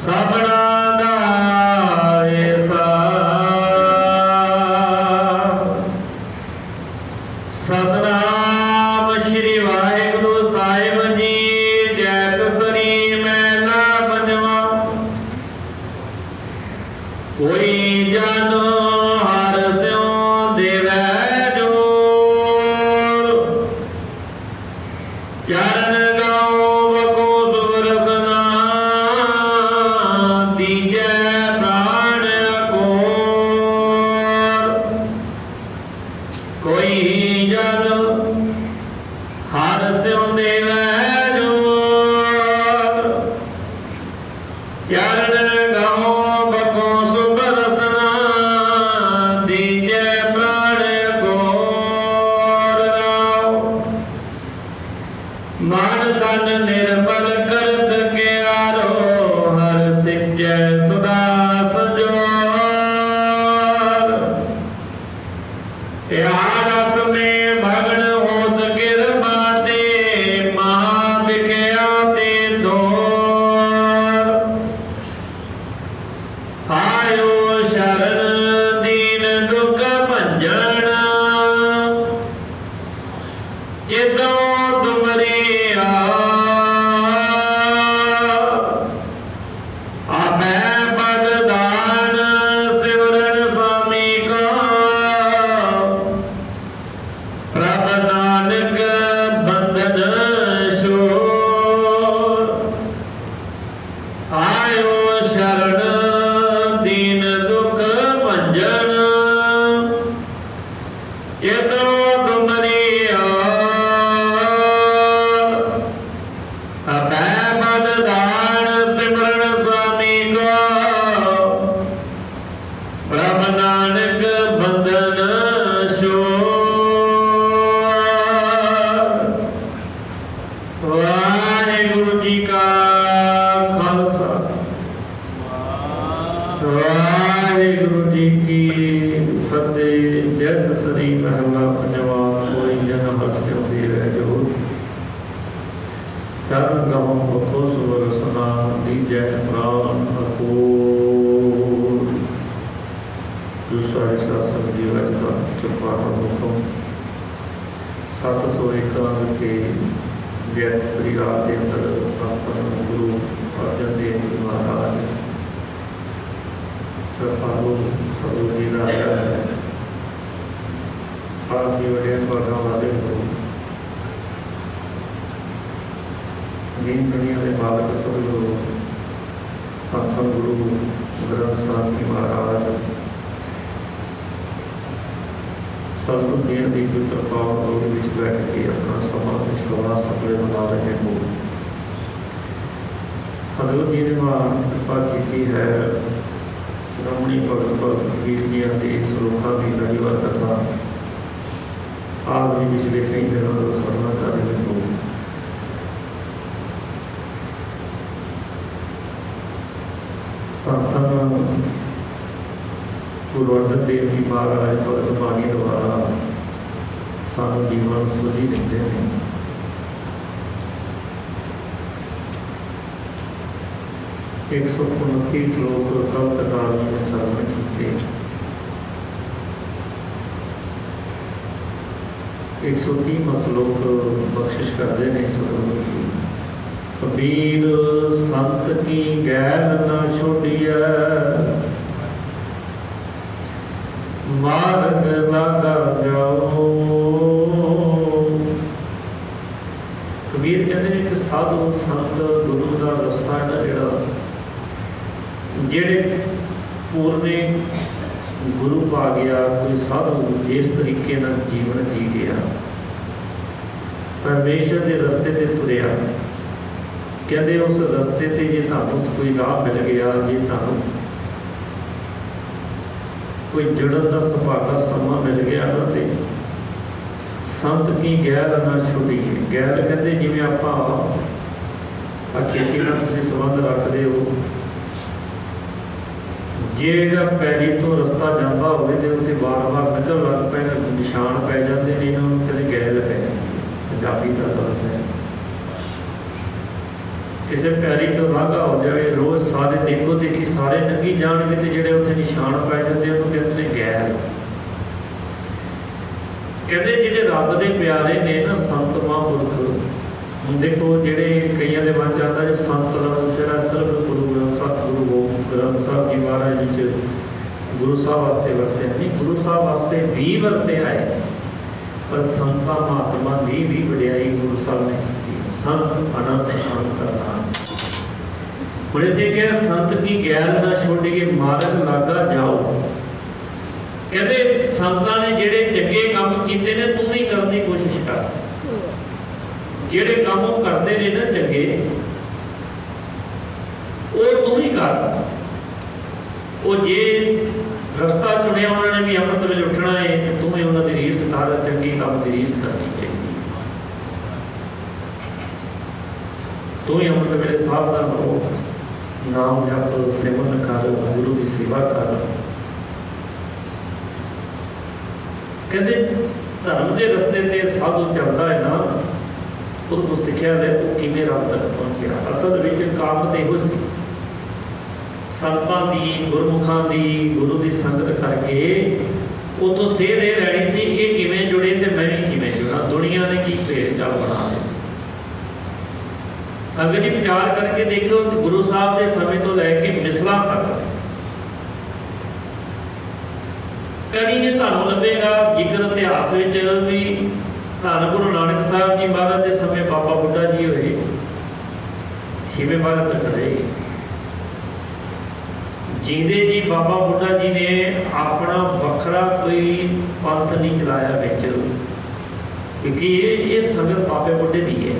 सबना दा ऐसा सतनाम श्री वाहिगुरु साहिब जी जय कसरी मैना पंजवा कोई जन हर स्यों देवै जोर चरण गाओ बको सुरसना दीजै प्राण अकोर कोई जन हर स्यों देवै जोर चरण गाओ बको सुरसना दीजै प्राण अकोर राव मन तन निर्मल करत के आरो हर सिंचै सदा संजोर रस में भगन होत कृपा ते महाभिख्या ते दोर आयो शरण दीन दुख भंजन चितो तुमरे आपै पद दान सिमरन स्वामी को प्रभ नानक बंधन छोड़ आयो शरण दीन दुख भंजन चितो तुमरी आपै पद दान सिमरन स्वामी को प्रभ नानक बंधन छोड़। वाहिगुरु जी का खालसा वाहिगुरु जी की फतेह। जय कसरी महला पंजवा कोई जन हर स्यों देवै जोर चरण गाओ बको सुरसना दीजै प्राण अकोर। दूसरा शासन जीवज का चुपारण हुक्म 751 के जय श्री राम के सर गुरु अर्जन देव जी महाराज कृपालु सदगुरु जी राजा है आपकी वजह भागा वाले हो दीन दुनिया के बालक सदगुरु आत्म गुरु ग्रंथ साहब जी महाराज सतगुरु जी की कृपा और विच बैठ के अपना समा सवा सफल बना रहे हो। सतगुरु जी ने कृपा की है रमणी भगत भगत कीर्तियां के श्लोका की लड़ीवार कथा आप भी पिछले कई दिनों को सुनना कर रहे हो। गुरु अर्जन देव जी महाराज भगत बाणी द्वारा सानू जीवन सुझी देते हैं। एक 129 श्लोक कल्पकार जी ने सामने किए। 130 श्लोक बख्शिश करते हैं सतगुरु जी। कबीर संत की गैर न छोड़िया मार्ग लागा जाओ। कबीर कहते हैं कि साधु संत गुरु का रस्ता है जिहड़ा जेड़े पूर्णे गुरु पा गया कोई साधु जिस तरीके नाल जीवन जी गया परमेश्वर के रस्ते ते तुरिया कहते उस रस्ते ते जे तुहानूं कोई राह मिल गया जे तुहानूं कोई जड़न का सपाटा समा मिल गया ना तो संत की गैर ना छुड़ी। गैर कहते जिवें आपां खेती नाल तुसीं संबंध रखते हो जेड़ा पैरी तो रस्ता जाता होवे ते उत्ते बार बार नजर लग पैण निशान पै जाते हैं। इन्होंने कहते गैर है पंजाबी का लफ्ज़ है। किसी प्यारी चो वाघा हो जाए, रोज़ सारे देखो देखी सारे लंघी जाएंगे, तो जोड़े उत्थे निशान पाए जाते हैं उन्होंने कहते हैं गैर। कहते जिहड़े रब दे प्यारे ने ना संत महापुरख, देखो जिहड़े कईयां दे मन चाहता जी संत लफ्ज़ सिर्फ गुरु ग्रंथ सतगुरु ग्रंथ साहब जी महाराज जी गुरु साहब वास्ते वरते नहीं, गुरु साहब वास्ते भी वरते आए, पर संतां महात्मा की भी वडियाई गुरु साहब ने की। संत अनंत संत नाम बड़े देखे संत की गैर ना छोड़िए मार्ग लागा जाओ। कहते संतां ने जेड़े चंगे काम कीते ने तू भी करने की कोशिश कर, जेड़े काम करते ने ना चंगे वो तू ही कर। वो जे रस्ता चुनिया उन्होंने भी अमृत वेले उठना है तो तू ही उन्होंने रीस कर, चंगे काम की रीस करनी चाहिए। तू ही अमृत वेले सावधान हो, नाम जप सिमरन कर, गुरु की सेवा कर। कहते धर्म के रस्ते ते साधु चलता है ना, उसको सिक्ख्या दे वो किवें रब तक पहुंचा। असल विच काम तो इहो सी, संतां दी गुरमुखां दी गुरु की संगत करके उतों सेध ये लैनी सी ये किवें जुड़े ते मैं भी किवें जुड़ा, दुनिया ने की भेद चाल बना दी। संगत जी विचार करके देखो गुरु साहब के समय तो लैके मिसला तक कभी नहीं तुहानूं लभेगा जिक्र इतिहास भी धन गुरु नानक साहब जी महाराज के समय बाबा बुढ़ा जी होए, छेवें भारत तक रहे जींदे जी। बाबा बुढ़ा जी ने अपना वखरा कोई पंथ नहीं चलाया बिच, क्योंकि ये संगत बाबे बुढ़े की है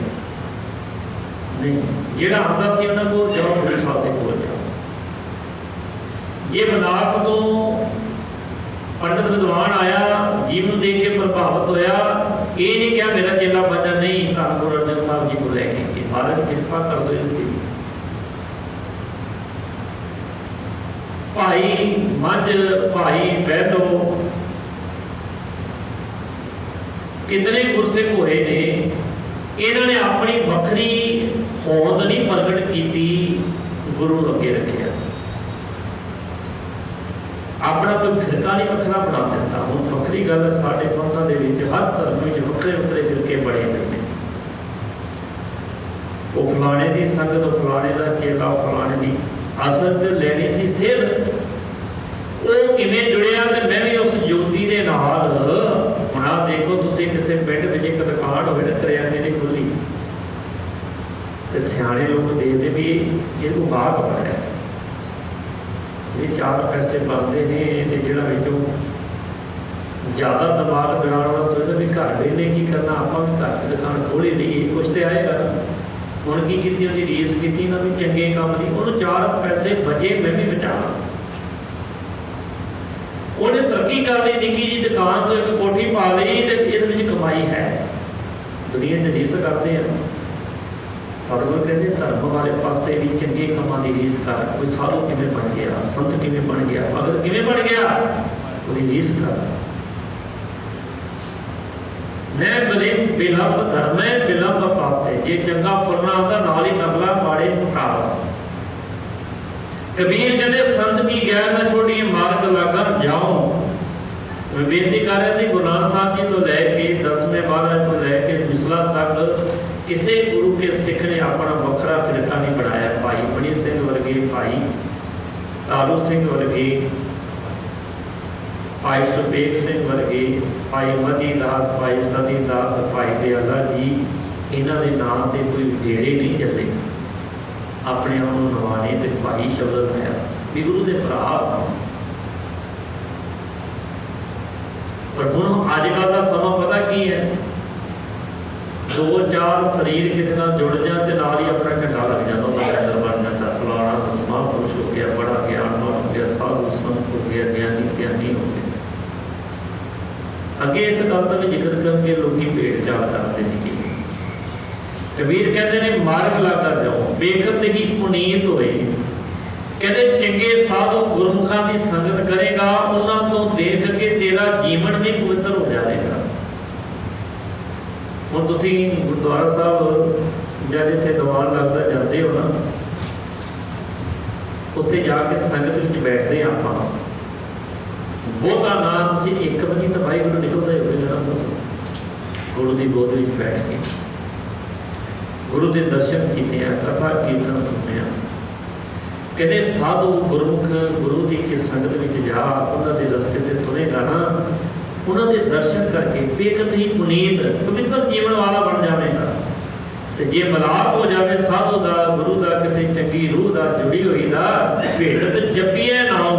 नहीं। जिहड़ा आंदा सी उन्हां कोल जाओ, गुरु साहब दे कोल जाओ। जे बनारस तो पंडित विद्वान आया, जीवन देख के प्रभावित होया, ये नहीं क्या मेरा चेला बचा नहीं, धन गुरु अर्जन साहब जी को लैके महाराज कृपा कर दो इसकी। भाई मंझ भाई बैलो कितने गुरसिख होए ने, इन्होंने अपनी वखरी होंद नहीं प्रगट की, गुरु अगे रखिया। अपना कोई फिरका नहीं वखरा बना दिता। हुण वखरी गल साडे पंथां दे विच हर धर्म विच वखरे वखरे फिरके बने हुए। वो फलाने की संगत, फलाने का चेला, फलाने की असल तो लैनी सी सेध। वो किवें जुड़िया ते मैं भी उस युवती दे नाल। हुण आ देखो तुसीं किसी पिंड विच एक दुकान होवे ना करियाने दी खुली, ते सियाणे लोग देखदे भी ये तो गाहक बड़ा है, ये चार पैसे बनते हैं, तो जिहड़ा विचों ज़्यादा दिमाग लगाने वाला सोचदा भी घर वेले की करना, आप भी घर की दुकान खोली लईए, कुछ तो आएगा। हुण की कीती उहदी रीस कीती ना भी चंगे काम दी, उहनूं चार पैसे बचे मैं भी बचावां। उहने तरक्की कर ली, निक्की जी दुकान तो एक कोठी पा ली, तो इहदे विच कमाई है। दुनिया च रीस करते हैं। सतगुरु कहते धर्म वाले पासे भी चंगे कामां दी रीस कर। कोई साधु किवें बन गया, संत किवें बन गया, भगत किवें बन गया, उसकी रीस कर। मैं बिलंब बिलंब धर्म है बिलंब पाते, जे चंगा फुरना आता नाल ही अगला माड़े मुकाबला। कबीर कहते संत की गैर न छोड़िए मार्ग लागा जाओ। मैं बेनती कर रहा सी गुरु नानक साहब जी तो लैके 10वें महाराज तो लैके मिसला तक किसी गुरु के सिख ने अपना वखरा फिरका नहीं बनाया। भाई मणि सिंह वर्गे, भाई तारू सिंह वर्गे, भाई सुबेग सिंह वर्गे, भाई मती दास, भाई सती दास, भाई दयाला जी, इन्हों के नाम से कोई जेड़े नहीं चले। अपने आप को नवाने ते भाई शब्द लाया भी गुरु के भरा। पर हुण अजकल का समा पता की है, दो चार शरीर किसी नाल जुड़ जाए तो नाल ही अपना झंडा लग जाता, बैनर बन जाता, फलाना महापुरुष हो गया, बड़ा ज्ञानवान हो गया, साधु संत हो गया, ज्ञानी ज्ञानी हो गया। अगे इस गल का भी जिक्र करके लोग भेड़ चाल करते हैं। कबीर कहते हैं मार्ग लागा जाओ, बेखत ही पुनीत होए। कहते चंगे साधु गुरमुखां की संगत करेगा, उन्हां तो देख के तेरा जीवन भी पवित्र हो जाएगा। हुण तुसीं गुरुद्वारा साहब जब इतने दीवार लगता जाते हो ना, उत्थे जाके संगत में बैठते आप बहुता ना तुम एक बनी तो वाहिगुरू निकलता ही होगा ना, गुरु की गोद में बैठ के गुरु के दर्शन किए, कथा कीर्तन सुनिया। कहते साधु गुरमुख गुरु की कि संगत में जा उन्होंने रस्ते से तुरेगा ना, उन्होंने दर्शन करके बेकत ही पुनीत पवित्र जीवन वाला बन जाएगा। तो जे मिलाप हो जाए साधु का गुरु का किसी चंगी रूह का जुड़ी हुई का भेट तो जपीए ना हो।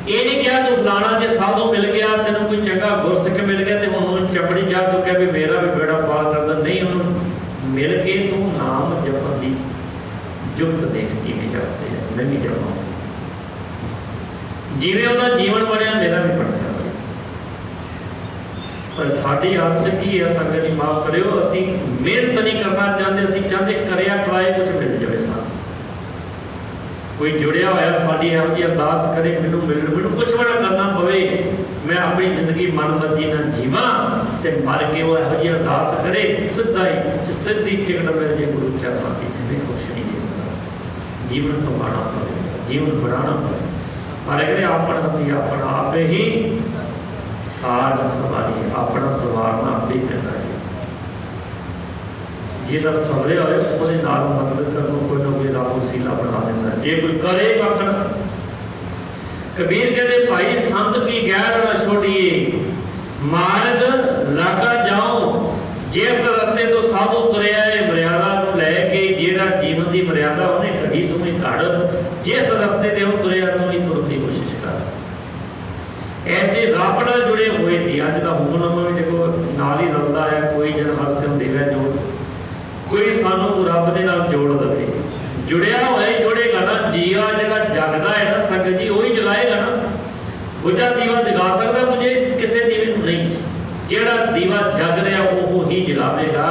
ये नहीं क्या तू फलाना जे साधु मिल गया तेन कोई चंगा गुरसिख मिल गया तो उन्होंने चपड़ी जा तू क्या भी मेरा भी बेड़ा पार करता नहीं, उन्होंने मिल के तू नाम जपन की जुगत देख किमें जाते हैं। मैं भी जपाऊँ जिमें वह जीवन बनया मेरा भी बन जाए। पर साड़ी आदत की है संगत जी माफ करो, असी मेहनत नहीं करना चाहते, असी चाहते करया कराए कुछ मिल जाए। सानू कोई जुड़िया होया साड़ी यहो जी अरदास करे मैनू मैनू कुछ बड़ा करना पवे, मैं अपनी जिंदगी मन मर्जी ना जीवा ते मर के वो यहो जी अरदास करे सीधा ही सीधी टिकट मिल जाए गुरु चरणों की। मैं कुछ नहीं देता, जीवन कमाना पड़ेगा, जीवन बढ़ाना पड़ेगा। पर अगर अपना अपना आप ही कार सवारी अपना सवारना आप ही पैदा है। जे तो सवरे होए उसके नाल मदद करनो कोई ना कोई राह वसीला बना देता है। जे कोई करे पकड़ कबीर कहते भाई संत की गैर न छोड़िए, मार्ग लागा जाओ। जिस रस्ते तो साधु तुरया है मर्यादा को लैके जेड़ा जीवन की मर्यादा उन्हें कभी तुम्हें घड़, जिस रस्ते ते तुरया तुम्हें तुरन की कोशिश कर। ऐसे रब नाल जुड़े हुए थे अज का हुक्मनामा भी देखो नाल ही रलता है। कोई जन हस्ते देवे जोड़, कोई सानू रब दे नाल जोड़ दे, जुड़िया होए जुड़ेगा ना। दीवा जगह जगदा है ना संगत जी वही जलाएगा ना। बुझा दीवा जगा सकता मुझे किसी दीवे को नहीं, जेड़ा दीवा जग रहा वो ही जगावेगा।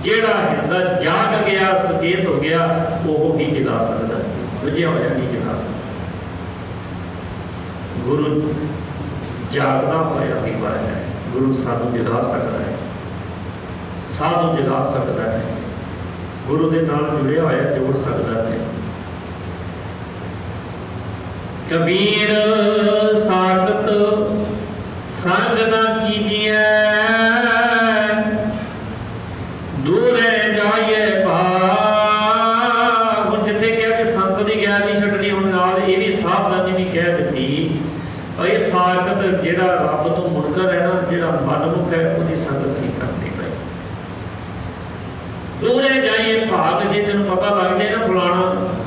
जेड़ा हिरदा जाग गया सचेत हो गया वो ही जगा सकता, बुझिया होया नहीं जगा सकता। गुरु जागदा होया दीवा है, गुरु साधु जगा सकता है, साधु जगा सकता है, गुरु के नाल जुड़िया होया जोड़ सकता है। कबीर साखत संग न कीजिए, दूरे जाइए भाग। जिथे क्या कि संत की गैर नहीं छड्डनी, हुण नाल ये भी सावधानी भी कह दी भाई साखत जेड़ा रब तो मुनकर है ना, जेड़ा मनमुख है उसकी संगत नहीं करनी पई। दूरे जाइए भाग, जे तेन पता लग जाए ना फलाना,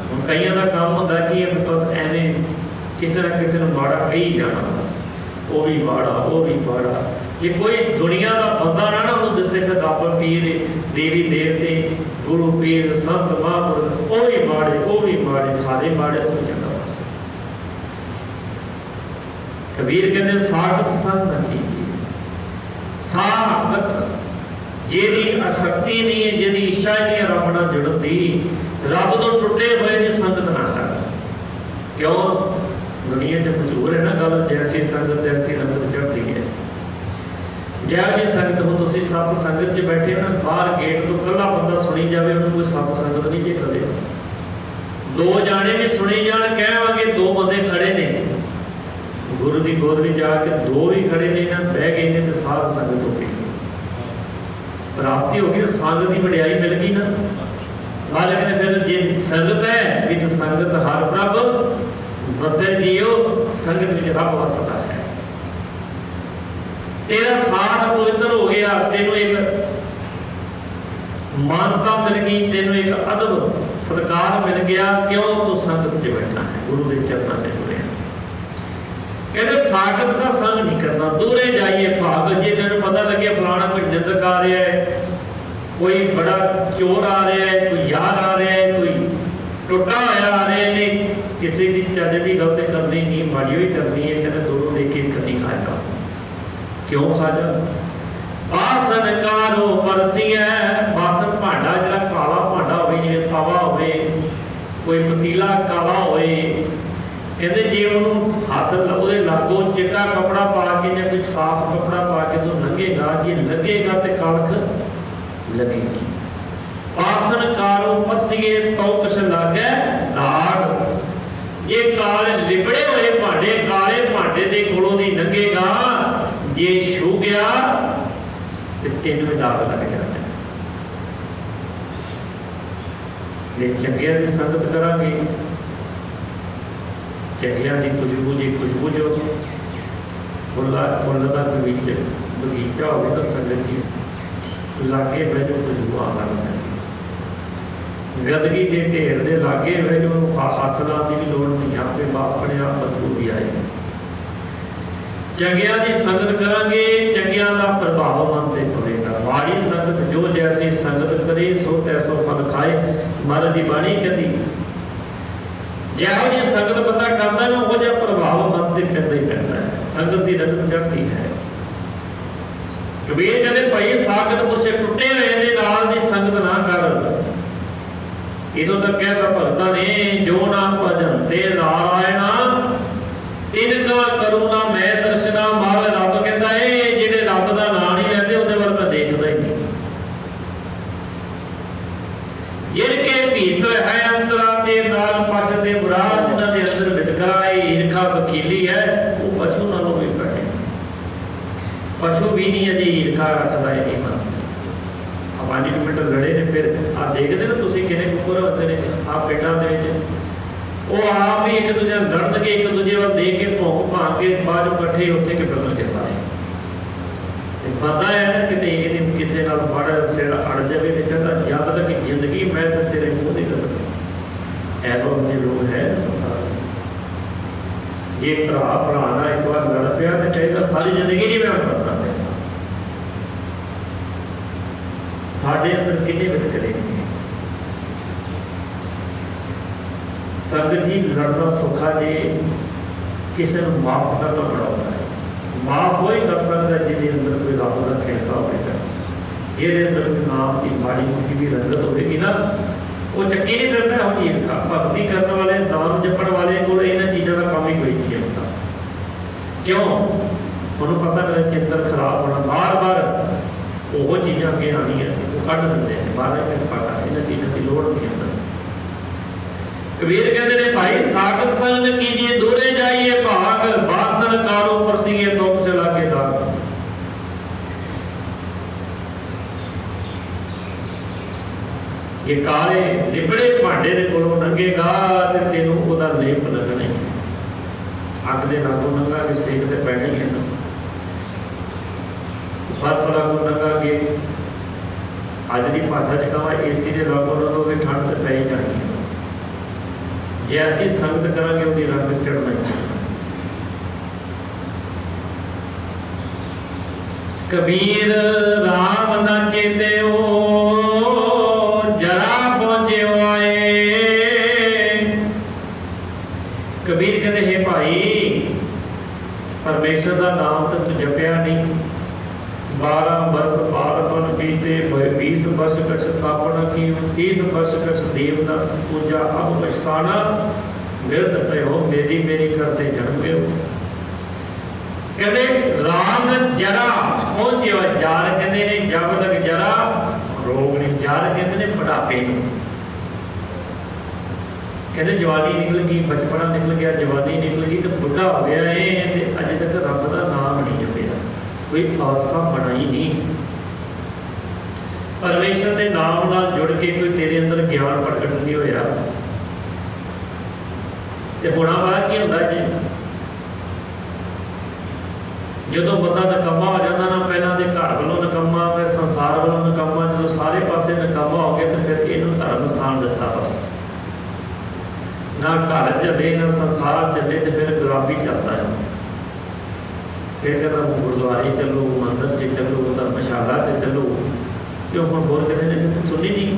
हुण कईयां दा काम हुंदा कि बस एवें किसी ना किसी माड़ा कही जाना, बस वो भी माड़ा। जे कोई दुनिया का बंदा ना ना उन्होंने दसे फिर रब पीर देवी देवते गुरु पीर संत महापुरुष वो भी माड़े सारे माड़े हो जाता। कबीर कहते साखत संग न कीजिए। साखत जेदी आसक्ति नहीं है, जेदी इच्छा नहीं है रब नाल जुड़न दी, रब तो टुटे हुए की संगत ना कर। क्यों दुनिया च मशहूर है ना गल, जैसी संगत तैसी रंगत चढ़ती है। जैसी संगत हो तुम सत संगत च बैठे हो ना, बाहर गेट तो कला बंदा सुनी जाए उन्होंने कोई सत संगत नहीं जे करे। दो जाने भी सुनी जान कहेंगे दो बंदे खड़े ने गुरु की गोद में जाके, दो भी खड़े ने ना बह गए ने तो साध संगत हो गई, प्राप्ति हो गई, संगत की वडियाई मिल गई ना। लेकिन फिर जे संगत है विच संगत हर प्रभ बसे जियो, संगत में रब वसदा है। तेरा साथ पवित्र हो गया, तेनों एक मानता मिल गई, तेनों एक अदब सत्कार मिल गया। क्यों तो संगत च बैठा है, गुरु के चरणों से जुड़े। कहते साखत का संग नहीं करना, दूरे जाइए भाग। जे तेन पता लगे फलाना कोई निंदक आ रहा है, कोई बड़ा चोर आ रहा है, कोई यार आ रहा है, कोई टुटा होया आ रहे ने, किसी की चज की गलती करनी नहीं, माड़ी ही करनी है। कहते दोनों देखे कभी खाएगा। क्यों खाजा बासन कारो परसी है, बासन भांडा जरा काला भांडा हो, जिवें तवा हो, कोई पतीला काला हो, कहते जे उन्होंने हाथ वो लागो चिट्टा कपड़ा पा के या कोई साफ कपड़ा पा के तो लंघेगा, जे लगेगा तो कलख लगेगी। बासन कारो पसीए तो कुछ लागे दाग। ये काले लिबड़े हुए भांडे काले भांडे दे कोलों दी लंघेगा, जे छू गया तो तेन भी दाग लग जाता है। जे चंगिया की संगत करांगे, चंगिया की खुशबू जी खुशबू जो फुल का बगीचा हो तो संगत जी लागे बहजो खुशबू आना गदगी के ढेर के लागे बहजो हाथ लाने की लोड़ नहीं, आपे अपने आप बदबू भी आएगी। चंगिया की संगत करांगे, चंगिया का प्रभाव मन से पवेगा। माड़ी संगत जो जैसी संगत करे सो तैसो फल खाए, महाराज की बाणी कहती जिहो जी संगत बंदा करता है वो जिहा प्रभाव मन से पैदा ही पैदा है, संगत की रंगत चढ़ती है। कबीर कहते भाई सागत पुरशे टुटे हुए दे नाल दी संगत ना कर। इतों तक कहता भगतां ने जो नाम भजन ते नारायणा तिनका करुणा मैं दर्शना। महाराज रब कहता है जिहड़े रब दा नाम नहीं लेंदे उहदे वल मैं देखदा ही नहीं। जिनके भीतर है अंतरा ते नाल पश दे मुराद, जिन्हां दे अंदर वितकरा है ईर्खा वकीली है, वो पशु नालों भी घट। पशु भी नहीं अजे ईर्खा रखता है नहीं मन। 5 मिनट लड़े ने फिर आ देखते ना तुसीं किने कुकुर होंदे ने आ पेटां दे विच, वो आप ही एक दूजे लड़न के एक दूजे वाल देख के भौंक भांग के बाद इकट्ठे उत्थे कि फिरन के सारे पता है ना कि ये किसी नाल बड़ा सिर अड़ जाए तो कहता जब तक जिंदगी मैं तो तेरे मुँह नहीं करता। ऐसा जो लोग है संसार में, ये भरा भराना एक बार लड़ पिया तो कहेगा सारी जिंदगी नहीं मैं करता। साढ़े अंदर किन्ने वितकरे संगत जी। लड़ना सौखा जे किसी को माफ करना बड़ा होता है। माफ वही कर सकता है जिसके अंदर कोई रब का खेलता होगा, जिसके अंदर कोई नाम की माड़ी मोटी भी रंगत होगी ना, वो चक्की नहीं करता है। ईर्खा भक्ति करने वाले नाम जपण वाले को इन्होंने चीज़ों का काम ही कोई नहीं होता। क्यों? उन्होंने पता मेरा चिंतन खराब होना, बार बार वो चीज़ा अगे आनी है, वो कट देते हैं बाहर कटा। इन्होंने चीज़ों की लोड़ नहीं होता। कबीर कहते हैं भाई सागत संग कीजिए दूरे जाइए भाग, बासन कारो परसिए तो चला के दाग। ये काले लिबड़े भांडे दे कोलों लंघेगा ते तेनू ओदा लेप लगना ही। अग दे लागों लंघा के सेक ते पैना ही है ना, बर्फ लागों लंघा के अज की भाषा च कहां एसी के लागों लंघोगे ठंड ते पै ही जानी है। जैसी संगत करांगे उहदी रंग चढ़ना ही। कबीर राम ना चेते जरा पहुंचे आए। कबीर कहते हे भाई परमेश्वर का नाम तो तू जपिया नहीं, 12 वर्ष बालपन बीते, 20 वर्ष कछ स्थापना की, 30 वर्ष कछ देवता पूजा, अब पछताना विरत भयो मेरी मेरी करते जन्म गए। कहते राम जरा पहुंचे जार कहते ने, जब तक जरा रोग नहीं, जार कहते ने बुढ़ापे। कहते जवानी निकल गई, बचपना निकल गया, जवानी निकल गई तो बुढ़ा हो गया है, अजे तक रब का नाम नहीं जपिया, कोई आस्था बनाई नहीं। परमेश्वर के नाम नाल जुड़ के कोई तेरे अंदर ज्ञान प्रगट नहीं होया ते होना बाहर की होता जी। जो बंदा नकम्मा हो जाता ना, पहला तो घर वालों नकम्मा, फिर संसार वालों नकम्मा, जो सारे पासे नकम्मा हो गया तो फिर इनू धर्म स्थान दिता। बस ना घर चले ना संसार चले तो फिर गुलाबी चलता है। फिर कहता हूँ गुरुद्वारे चलो, मंदिर से चलो, धर्मशाला से चलो, क्यों हम बोल कहते हैं सुनी नहीं।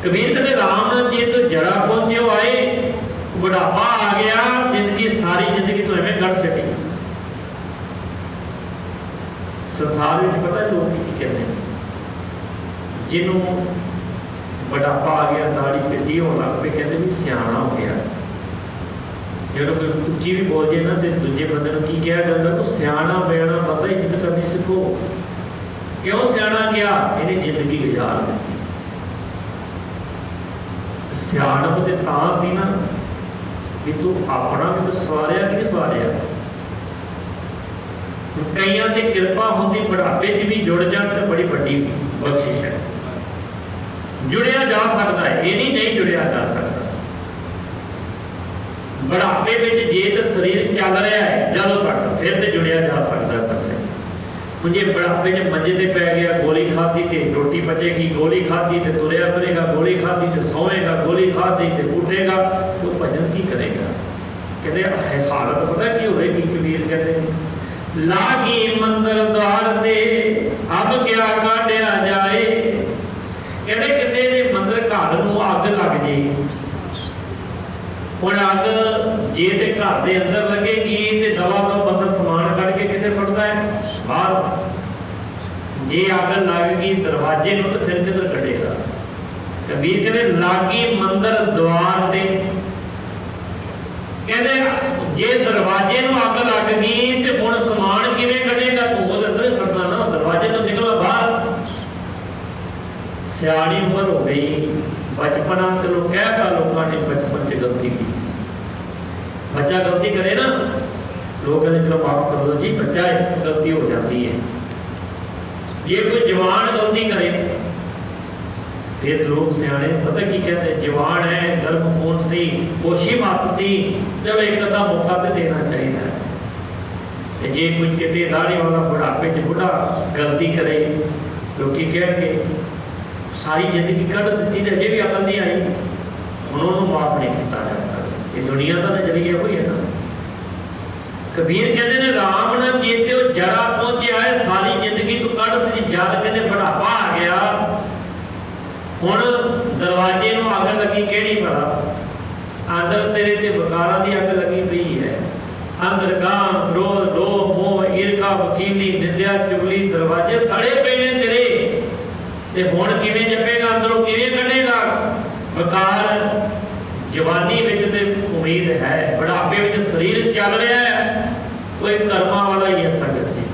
कबीर कहते राम जी तो जरा पहुंचे हो आए, बुढ़ापा आ गया, जिंदगी सारी जिंदगी तो एवं कट छड़ी। संसार में पता लोग कहते हैं जिन्हों बुढ़ापा आ गया, दाढ़ी चिट्टी होने लग पे, कहते भी सियाना हो गया। जो कोई उच्ची भी बोल जाए ना तो दूजे बंदे की कहा जाता है, तो सियाना बयाना बंदा इज्जत करनी सीखो। क्यों सियाणा क्या? इन्हें जिंदगी गुजार दी। सियाणप तो तां सी ना कि तू अपना भी तो सवारिया कि नहीं सवारिया। कईयां की कृपा होती बुढ़ापे च भी जुड़ जाए तो बड़ी बड़ी बख्शिश है। जुड़िया जा सकता है, ये नहीं जुड़िया जा सकता। बुढ़ापे में जे तो शरीर चल रहा है जदों तक फिर तो जुड़िया जा सकता है। मुझे बुढ़ापे में मंजे ते पै गया, गोली खाधी तो रोटी बचेगी, गोली खाधी तो तुरया फिरेगा, गोली खाधी तो सोएगा, गोली खाधी तो उठेगा, तो भजन की करेगा? कहते हालत पता की होगी? कबीर कहते लागी मंदिर द्वार दे अब क्या काटिया जाए। कहते किसी ने मंदिर घर नूं अग लग जाए, हुण अग जे ते घर दे अंदर लगेगी ते दवा तो बंदा समान कट के किथे फड़दा है बाहर। जे अग लग गई दरवाजे नूं तो फिर किधर कटेगा? कबीर कहते लागी मंदिर द्वार दे। कहते जे दरवाजे नूं अग लग गई तो हुण समान किवें कटेगा? तू ओदे अंदर ही फड़ना ना, दरवाजे तो निकलना बाहर। सियाणी उम्र हो गई, बचपना चलो कहता लोगों ने बचपन से गलती की। बच्चा गलती करे ना, लोग कहते चलो माफ कर दो जी, बच्चा गलती हो जाती है। ये कोई जवान गलती करे फिर लोग सियाने पता की कहते हैं, जवान है, गर्भ खून सी, होशी मत सी, चलो एक अद्धा मौका तो देना चाहिए। जे कोई चिट्टे दाढ़ी वाला बुढ़ापे च बुढ़ा गलती करे, लोग कहेंगे सारी जिंदगी कढ़ दी, अजे भी अकल नहीं आई, उन्होंने माफ नहीं किया जा सकता। ये दुनिया का नजरिया हुई है ना। कबीर कहते ने राम ने चेते जरा पहुंचा है, सारी जिंदगी तो कढ़ दी, जद कहते बुढ़ापा आ गया, हुण दरवाजे नूं अग लगी केड़ी भला? अंदर तेरे ते विकारां दी अग लगी पई है। अंदर काम, क्रोध, लोभ, मोह, ईर्खा, वकीली, निंदा, चुगली, दरवाजे सड़े पे ने तेरे। ते हुण किवें जपेगा, अंदरों किवें कढेगा? विकार जवानी विच ते उम्मीद है, बुढ़ापे विच शरीर चल रहा है, कोई कर्मा वाला ही है संगत जी।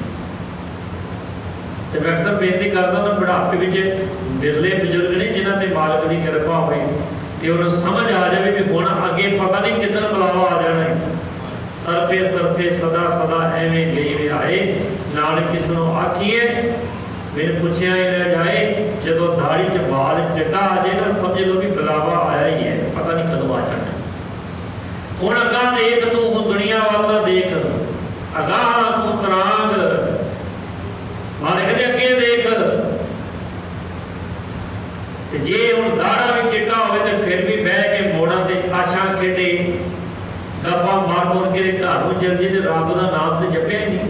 ते मैं अक्सर बेनती करदा मैं बुढ़ापे विच बिरले बजुर्ग ने जिन्हां ते मालक दी कृपा होवे ते उन्हें समझ आ जाए भी हुण अगे पता नहीं कितन बुलावा आ जाना है। सरफे सरफे सदा सदा एवें गई वे आए, नानक किसनों आखिए मैंने पूछया ही रह जाए। जदों दाढ़ी च बाल चिट्टा आ जाए ना, समझ लो भी बुलावा आया ही है, पता नहीं कदों आ जाना। हुण अगां देख तू, हुण दुनिया वाल दा देख, अगां तू तरांग मालिक दे अगे देख। ते जे हुण दाड़ा भी चिट्टा होवे ते फिर भी बह के मोड़ां ते आछां खेडे, गप्पां मार मार के घर नूं चल जे ते रब दा नाम ते जपिया ही नहीं।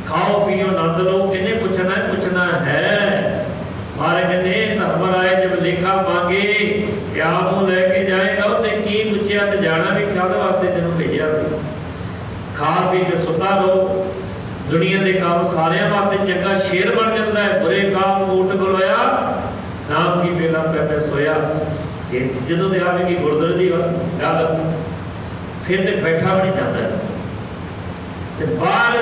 खाओ पियो नंद लो, किन्ने पूछना है? पूछना है मारे कहते धर्मराय जब लेखा मांगे क्या मुंह लेके जाएगा? ते की पूछया ते जाना भी काहदे वास्ते तेनों भेजिया सी? खा पी के सुता रहो, दुनिया के काम सारियां वास्ते चंगा शेर बन जाता है, बुरे काम ऊट गलोया नाम की बेला पै सोया। जो आवेगी गुरदुआरे की गल फिर तो बैठा भी नहीं चाहता। बाहर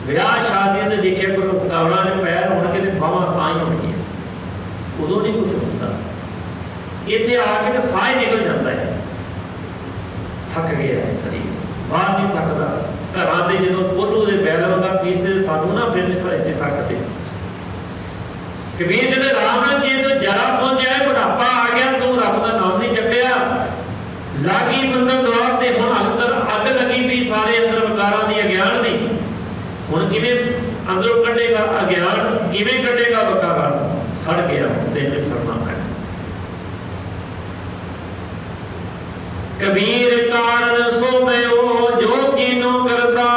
विआह शादियों से देखे कोई रुकावड़ा ने पैर होने के बावां तां ही होनी, उदों नहीं कुछ होता। इतने आके तो साह निकल जाता है, थक गया है शरीर, बाहर नहीं थकता। घर से जो कोलू के बैल वगा पीसते सानू ना फिर ऐसे थकते। कबीर कहते राम ने चेत तो जरा पहुंचा है, बुढ़ापा आ गया, तू रब का नाम नहीं जपिया, लागी मंदिर द्वार ते हुण अंदर अग लगी पई, सारे अंदर विकारां दी अज्ञान दी। हुण किवें अंदरों कढेगा अज्ञान, किवें कढेगा विकारां? सड़ गया तेरे सड़ना है। कबीर कारण सो मैं ओ जो कीनो करता,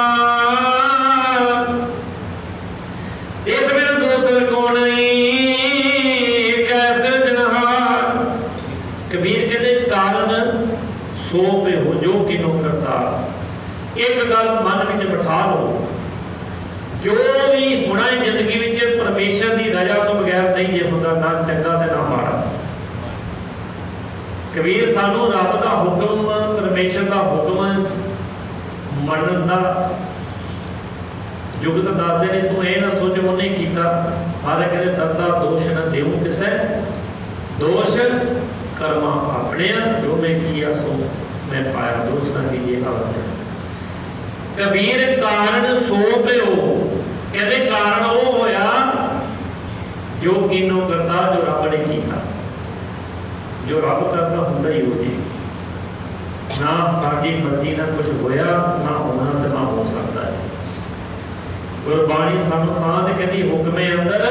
इस बिन दूसर कौन कैसे जनहार। कबीर कहते कारण सो पे हो जो कीनो करता। एक गल मन में बिठा लो, जो भी होना है जिंदगी में परमेश्वर की रजा तो बगैर नहीं जे होता, ना चंगा ते ना माड़ा। कबीर सानू रब का हुक्म, परमेश्वर का हुक्म मनन का जुगत दसदे ने। तू ये ना सोच उन्हें किया कीता। महाराज कहते दत्ता दोष न देऊं किसै, दोष कर्मा अपने, जो मैं किया सो मैं पाया, दोष न दीजिए अपने। कबीर कारण सो पियो, कहते कारण वो होया जो कीनो करता, जो रब ने किया। जो रब करता हुंदा ही हो जी, ना साडी मर्जी ना कुछ होया, ना होना ते ना हो सकता है। गुरबाणी सानू तां ते कहदी हुक्मे अंदर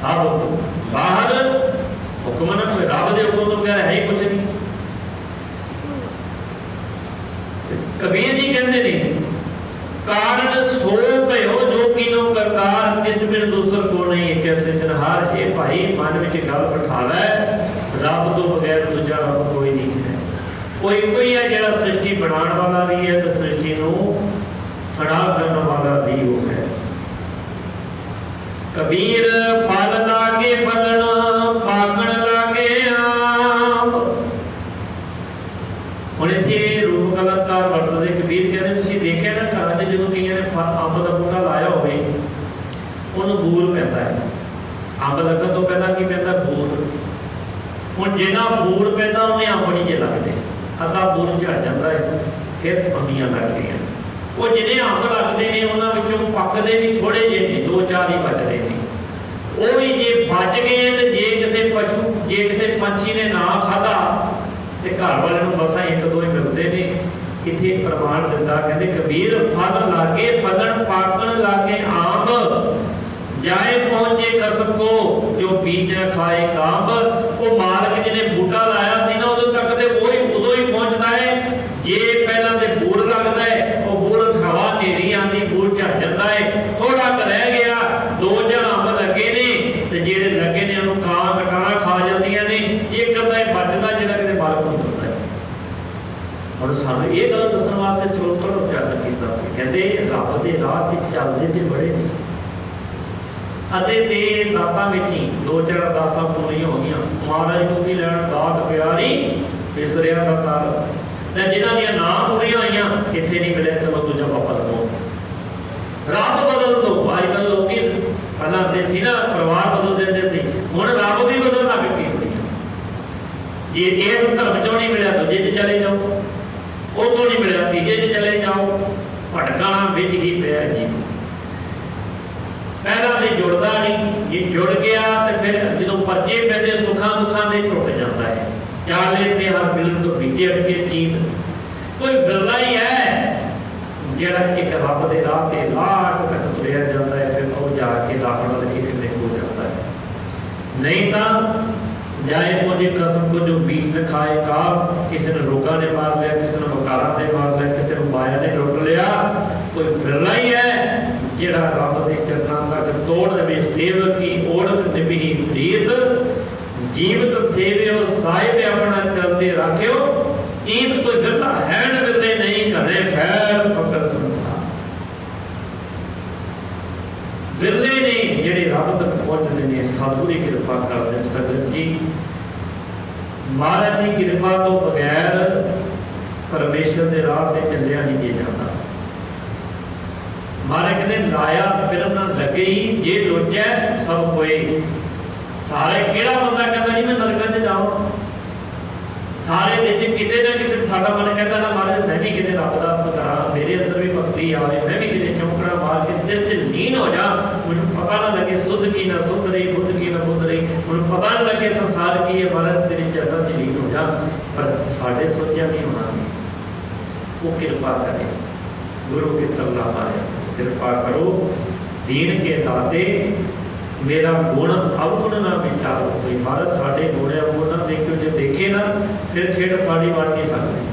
सब बाहर, हुक्म ना कोई रब दे हुक्म तो बगैर है ही कुछ नहीं। कबीर जी कहते ने कारण सो भयो जो कीनो करतार, जिस बिन दूसर को नहीं एक सिरजनहार। ये भाई मन विच गल बिठा लै, रब तो बगैर दूजा रब कोई नहीं है। कोई कोई है जिहड़ा सृष्टि बनाने वाला भी है तो सृष्टि नूं खड़ा करने वाला भी वो है। कबीर फल लागे फलन, पाकण लागे आम। हुण इत्थे रूप कलंकार वरतदे कबीर कहते तुसीं देखिआ ना घरां 'च जदों कईयां ने अंब दा बूटा लाया होवे ਉਹਨੂੰ ਬੂਰ ਪੈਂਦਾ ਹੈ। ਅੰਬ ਲੱਗਣ ਤੋਂ ਪਹਿਲਾਂ ਕੀ ਪੈਂਦਾ? ਬੂਰ। ਹੁਣ ਜਿੰਨਾ ਬੂਰ ਪੈਂਦਾ ਉਹਨੇ ਅੰਬ ਨਹੀਂ ਜੇ ਲੱਗਦੇ, ਅੱਧਾ ਬੂਰ ਝੜ ਜਾਂਦਾ ਹੈ, ਫਿਰ ਅੰਬੀਆਂ ਲੱਗਦੀਆਂ। ਉਹ ਜਿਹਨੇ ਅੰਬ ਲੱਗਦੇ ਨੇ ਉਹਨਾਂ ਵਿੱਚੋਂ ਪੱਕਦੇ ਵੀ ਥੋੜੇ ਜਿਹੇ ਨੇ, 2-4 ਹੀ ਬਚਦੇ ਨੇ। ਉਹ ਵੀ ਜੇ ਬਚ ਗਏ ਤੇ ਜੇ ਕਿਸੇ ਪਸ਼ੂ, ਜੇ ਕਿਸੇ ਪੰਛੀ ਨੇ ਨਾ ਖਾਧਾ ਤੇ ਘਰ ਵਾਲੇ ਨੂੰ ਮਸਾਂ 1-2 ਹੀ ਮਿਲਦੇ ਨੇ। इत्थे प्रमाण दिता, कहते कबीर फल लागे फलन, पाकण लागे आंब। जाए पहुंचे कसम को, जो बीज न खाए कांब। वो मालिक जिन्हें बूटा लाया सी ना उदों तक ते वो ही उदों ही पहुंचता है। जे पहला ते बूर लगता है, वो बूर हवा नेरी आंदी बूर झड़ जाता है। थोड़ा क रह गया, 2 अंब लगे ने ते जेड़े लगे ने उन्होंने कां कटाना खा जांदियां ने। एक अद्धा बचदा जिहड़ा किते मालिक नूं मिलदा है। और सानू ये गल दसन वास्ते श्लोकड़ उच्चारण कीता सी, कहते रब दे राह ते चलदे ते बड़े ने अते ते दातां विच ही 2-4 अरदासां पूरीआं हो गईआं। महाराज नूं भी लैण दात प्यारी विसरिया दा तार, ते जिन्हां दीआं ना पूरीआं होईआं इत्थे नहीं मिले, चलो दूजा पापा लवो। रब बदल दो। अजकल लोग पहलां ते सी ना परिवार बदल दिंदे सी, हुण रब भी बदल लग पई। जे इस धर्म चों नहीं मिलिਆ दूजे 'ਚ चले जाओ, उतों नहीं मिलिਆ तीजे 'ਚ चले जाओ। भटकाना विच ही पिया जी। पहला तो जुड़ता नहीं, जे जुड़ गया तो फिर जो परचे पैदे सुखा दुखा से टुट जाता है। चाले ते हर मिलन तो बीजे अटके चीत। कोई बिरला ही है जिहड़ा एक रब दे राह ते लाट तक तुरिया जाता है, फिर वो जाके लापड़ा एक हो जाता है। नहीं तो जाए मुझे कसम को, जो बीज न खाए काब। किसी ने रोगा ने मार लिया, किसी ने बकारा ने मार लिया, किसी ने माया ने लुट लिया। कोई बिरला ही है जिहड़ा रब दे चरणां तक तोड़ देवे। सेवक की ओढ़ निभही प्रीत, जीवत सेवियो साहिब अपना चलते राखियो। जीव कोई बिरला है न बिरले नहीं, घने फैल फकर संसार। बिरले ने जिहड़े रब तक पहुंचते हैं, सतगुरू की कृपा करते संगत जी। महाराज की कृपा तो बगैर परमेश्वर के राह से चलिया नहीं जे जाता। महाराज कहते लाया फिर ना लगे ही, जे लोचा सब कोई। सारे केड़ा बंदा कहता जी मैं नरकां 'च जावां, सारे दिन किते ना किते साडा मन कहता ना महाराज मैं भी किते रब दा करा, मेरे अंदर भी भक्ति आवे, मैं भी किते चौंकड़ा मार के दिल 'च लीन हो जा। मुझे पता ना लगे सुध की ना सुध रही, बुद्ध की ना बुद्ध रही, मुझे पता ना लगे संसार की है। महाराज तेरे चरणों 'च लीन हो जा। पर साडे सोचिया नहीं होना, वो कृपा करे। गुरु के तरला पाया, कृपा करो दीन के दाते, मेरा गुण अवगुण ना विचारो। कोई महाराज साडे गुण अवगुण ना देखियो, जो देखे ना फिर खेड़ साड़ी बन नहीं सकती।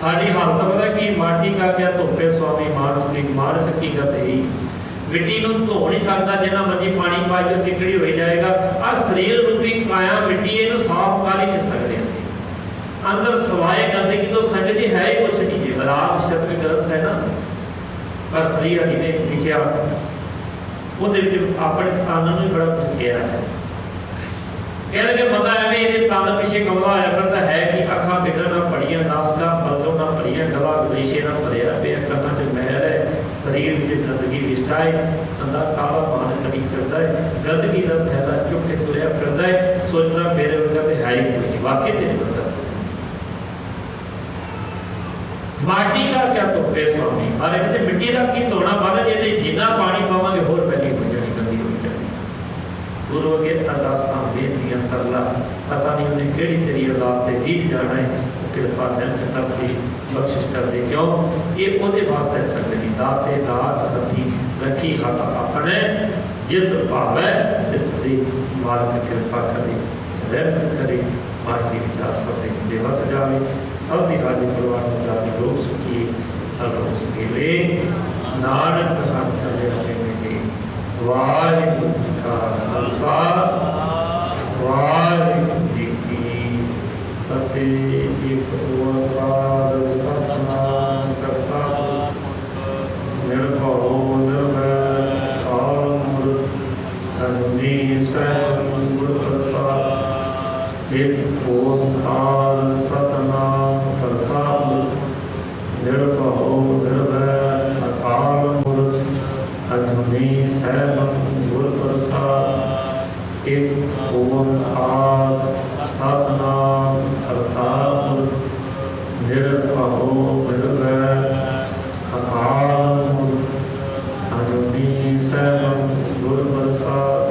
साड़ी हालत पता कि माटी का क्या धोपे स्वामी मानस की मार हकीकत है। मिट्टी को धो नहीं सकता, जिन्ना मर्जी पानी पाए तो चिकड़ी हो जाएगा। आ शरीर रूपी काया मिट्टी इहनूं साफ कर ही नहीं सकते असीं। अंदर सवाए गंदगी तो संगत जी है ही कुछ नहीं जी। राग शब्द ग्रंथ है ना, भरतरी हरि ने लिखिया, ਉਹਦੇ ਵਿੱਚ ਆਪਣੇ ਤਨ ਨੂੰ ਬੜਾ ਕੁਝ ਕਿਹਾ ਹੈ। कहने के बंदा एवं ये तन पिछे कमला होया फिरदा है कि अखां बिगड़ ना पड़ियां, नासका बलदों ना पड़ियां, गला गलीशे ना भरिया पिया, कन्नां च मैल है, शरीर विच गंदगी विष्टा है, अंदर के तेरे बता माटी का क्या धोखे स्वामी मारे कहते मिट्टी का की धोना महाराज ये जिन्ना पानी पावे होर पहली हो जानी गंदी हो जानी गुरु अगे अरदासां बेनतियां करला पता नहीं उन्हें केड़ी तेरी औलाद ते रीत जाना है कृपा दिन करती बख्शिश कर दे क्यों ये ओदे वास्ते सकदी दाते दात हथी रखी हाथ अपने जिस भावे तिस दी मालिक कृपा करे रहमत करे माटी विचार सब देवा सजावे अब दी हाली परवान जाती लोग सुखी तब सुखीले नानक संत करे मेरे वाहिगुरु जी का खालसा वाहिगुरु जी की फतेह। एक ओंकार सतनाम करता निर्भयो निर्वैर कालमूर्त अजूनी सैभं गुर प्रसाद। एक ओंकार सतनाम करता निर्भयो निर्वैर कालमूर्त अजूनी सैभं गुर प्रसाद। एक ओंकार सतनाम करता निर्भयो निर्वैर कालमूर्त अजूनी सैभं गुर प्रसाद।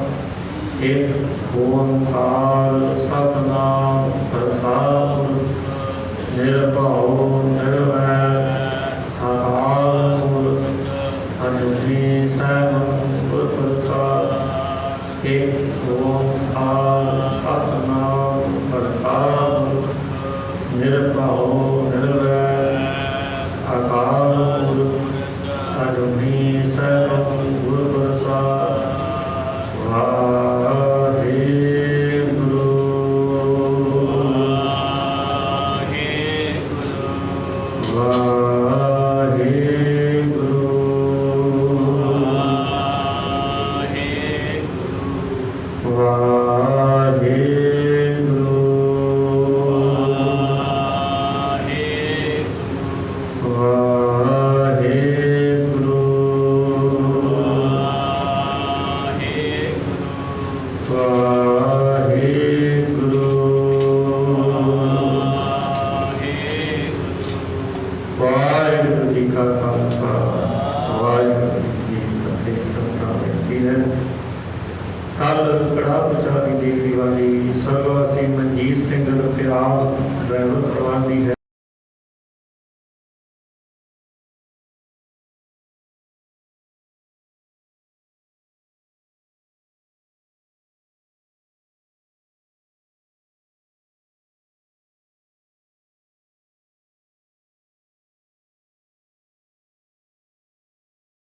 एक ओंकार सतनाम करता निर्भयो निर्वैर कालमूर्त अजूनी सैभं गुर प्रसाद। एक ओंकार सतनाम करता निर्भयो निर्वैर कालमूर्त अजूनी सैभं गुर प्रसाद। वाहिगुरु जी का खालसा वाहिगुरु जी की फतेह। संता बेनती है कल कड़ा प्रचार की देवी वाली सर्ववासी मनजीत सिंह प्यार ड्राइवर करवाती है